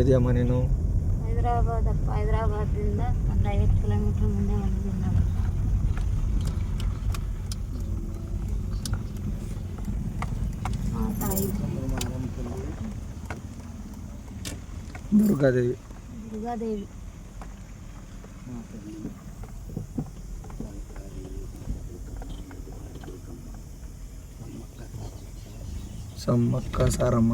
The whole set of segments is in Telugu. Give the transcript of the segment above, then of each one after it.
ಇದೆಯಮ್ಮ ನೀನು? ಹೈದರಾಬಾದಿಂದ ಒಂದು 5 ಕಿಲೋಮೀಟರ್ ಮುಂದೆ ಬಂದಿದ್ದೀನಿ ನಾವು. దుర్గాదేవి. సమ్మక్క సారమ్మ.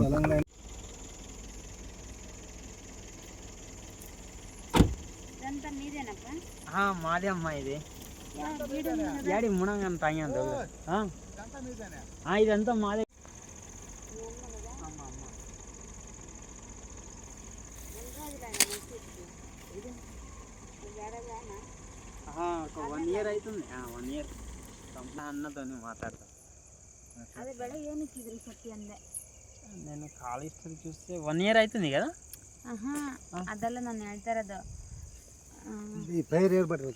మాదే అమ్మా ఇది యాడి మునంగన్ తాగాను ఇదంతా మాదే. ఒక 1 year అవుతుంది. 1 year అన్నతో మాట్లాడతా. నేను కాಲೇಜ್ చూస్తే 1 year అవుతుంది కదా. ಅದೆಲ್ಲ ನಾನು ಹೇಳ್ತಾ ಇರೋದು ಈ ಪೈರ್ ಏರ್ಬಿಟ್ರಿ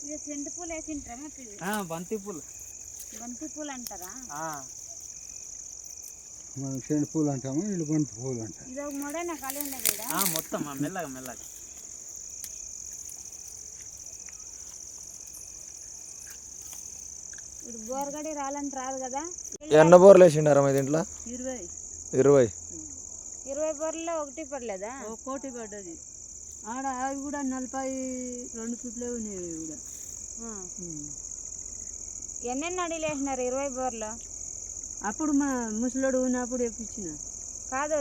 ಇದು ಸೆಂಡು పూలు వేసింట్రా ಮತ್ತೆ ఇది? బంతి పూలు. బంతి పూలు అంటారా? మనం సెండు పూలు అంటాము, వీళ్ళు బంతి పూలు అంటారు. ఇది ఒక మొడేనా ఖాళీ ఉండదు ఇక్కడ? మొత్తం మెల్లగా మెల్లగా. ఇప్పుడు బోర్గడి రాలంటే రాదు కదా. ఎన్న బోర్లు వేసిండారా దీంట్లో? 20 బోర్లలో ఒకటి పడలేదా? కోటి పడ్డది ఆడ. అవి కూడా 42 ఫీట్లే ఉన్నాయి కూడా. ఎన్నెన్ని అడిలు వేసినారు 20 బోర్లు? అప్పుడు మా ముసలోడు ఉన్నప్పుడు ఎప్పించిన కాదు.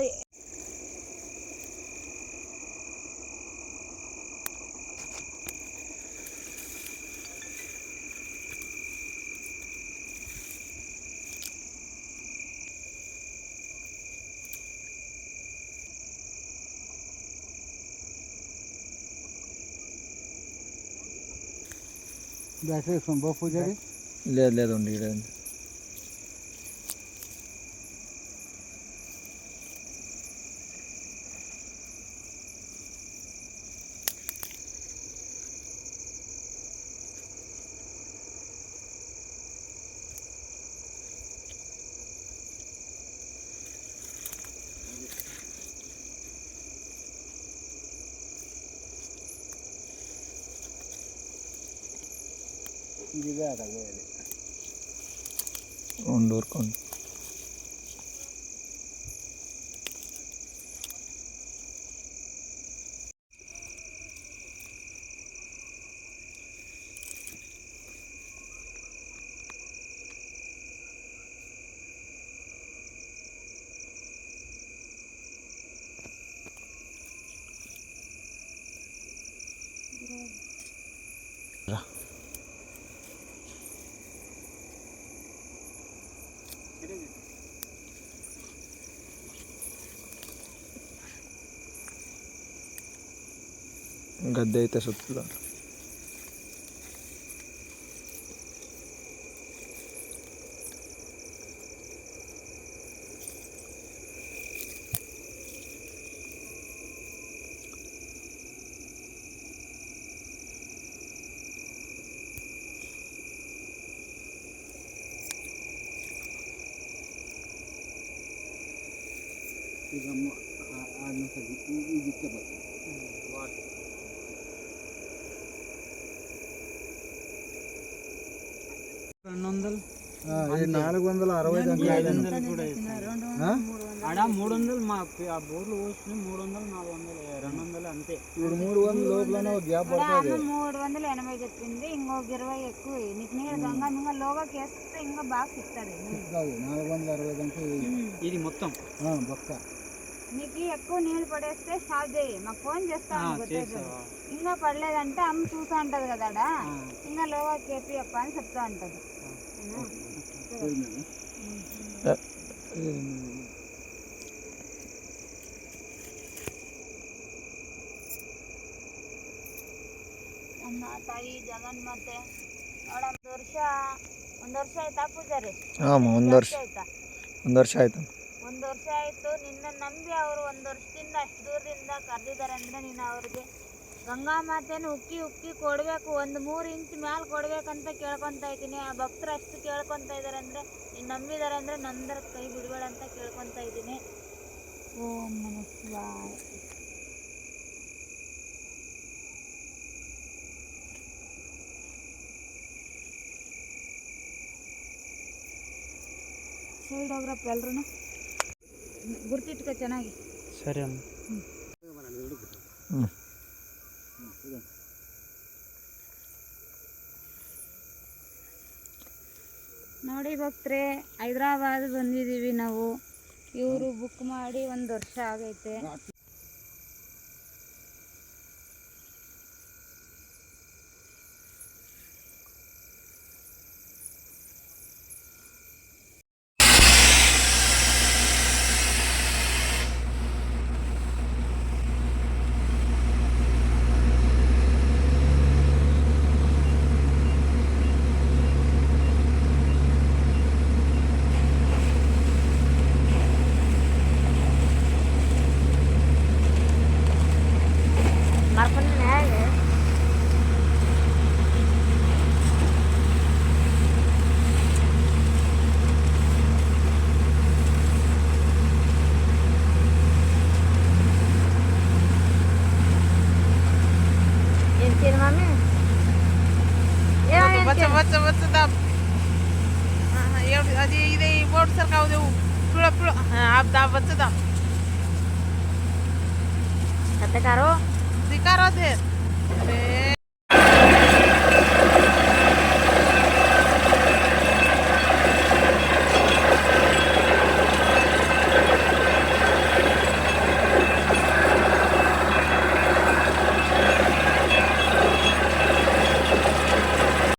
పూజారి లేదు లేదు ఉండి ఊరుకోండి. గద్దె అయితే సుత్తుతారు. ఆడ 300 మా బోర్లు పోస్తున్నాయి. 300 400 200 అంతే. ఇప్పుడు 300 లోపలనే గ్యాప్ పడుతుంది. 380 చెప్పింది. ఇంకొక 20 ఎక్కువ నీకు నీరు గంగా ఇంకా లోగాకి వేస్తే ఇంకా బాగా సిక్తుంది. 460 అంటే ఇది మొత్తం బొక్క. నీకు ఎక్కువ నీళ్ళు పడేస్తే స్టాప్ చేయి, మాకు ఫోన్ చేస్తాను. ఇంకా పడలేదంటే అమ్మ చూసా ఉంటది కదా, ఇంకా లోగా కేపీ అప్ప అని చెప్తా ఉంటది. ಅಮ್ಮ ತಾಯಿ ಜಗನ್ಮಾತೆ ನೋಡ ಒಂದು ವರ್ಷ ಆಯ್ತಾ ಪೂಜಾರಿ? ಒಂದು ವರ್ಷ ಆಯ್ತು. ಒಂದು ವರ್ಷ ಆಯ್ತು. ನಿನ್ನ ನಂಬಿ ಅವರು 1 ವರ್ಷದಿಂದ ಅಷ್ಟು ದೂರದಿಂದ ಕರೆದಿದ್ದಾರೆ ಅಂದ್ರೆ ನೀನು ಅವ್ರಿಗೆ ಗಂಗಾ ಮಾತೆನ ಉಕ್ಕಿ ಉಕ್ಕಿ ಕೊಡ್ಬೇಕು, 1-3 ಇಂಚ್ ಮ್ಯಾಲ ಕೊಡ್ಬೇಕಂತ ಕೇಳ್ಕೊಂತ ಇದ್ದೀನಿ. ಆ ಭಕ್ತರು ಅಷ್ಟು ಕೇಳ್ಕೊಂತ ಇದಾರೆ ಅಂದ್ರೆ, ನೀನ್ ನಂಬಿದಾರೆ ಅಂದ್ರೆ ನಂದರ ಕೈ ಬಿಡಬೇಡ ಅಂತ ಕೇಳ್ಕೊಂತ ಇದ್ದೀನಿ. ಓಂ ನಮಃ ಶಿವಾಯ. ಸೈಡ್ ಹೋಗ್ರಪ್ಪ ಎಲ್ರು, ಗುರ್ತಿಟ್ಕೊ ಚೆನ್ನಾಗಿ. ಸರಿ ಅಮ್ಮ. ಹ್ಞೂ ನೋಡಿ ಭಕ್ತರೆ, ಹೈದ್ರಾಬಾದ್ ಬಂದಿದ್ದೀವಿ ನಾವು. ಇವರು ಬುಕ್ ಮಾಡಿ 1 ವರ್ಷ ಆಗೈತೆ. అది ఇది బోర్డు సార్ కావు పిळ पिळ बच्चा कते करो दिकारो दे